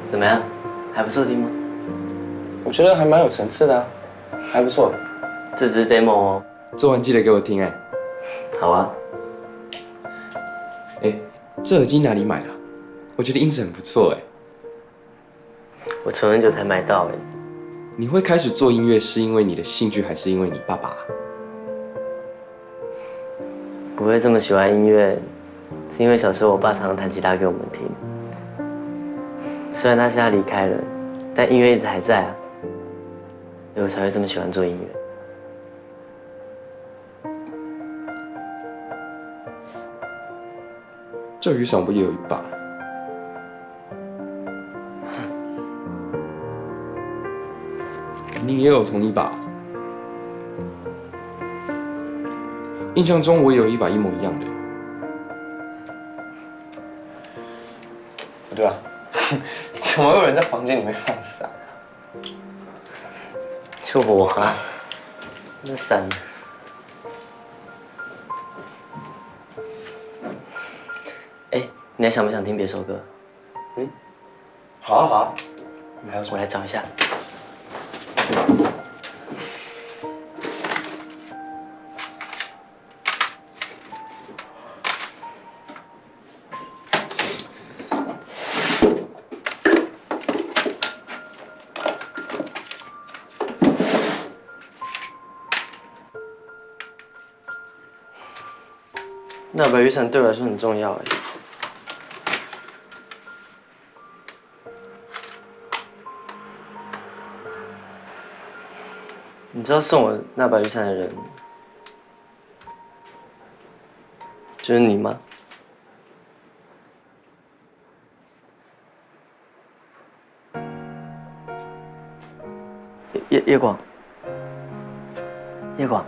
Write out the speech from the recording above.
怎么样？还不错听吗？我觉得还蛮有层次的啊，还不错。这只是 demo 哦。做完记得给我听哎。好啊。哎，这耳机哪里买的？我觉得音质很不错哎。我存很久才买到哎。你会开始做音乐是因为你的兴趣，还是因为你爸爸？不会这么喜欢音乐，是因为小时候我爸常常弹吉他给我们听。虽然他现在离开了，但音乐一直还在啊，所以我才会这么喜欢做音乐。这雨伞不也有一把？你也有同一把？印象中我也有一把一模一样的。不对啊，怎么会有人在房间里面放伞？就我啊，那伞。哎，你还想不想听别首歌？嗯，好啊好啊。我来找一下。那把雨伞对我来说很重要哎。你知道送我那把雨伞的人就是你吗？叶广，叶广。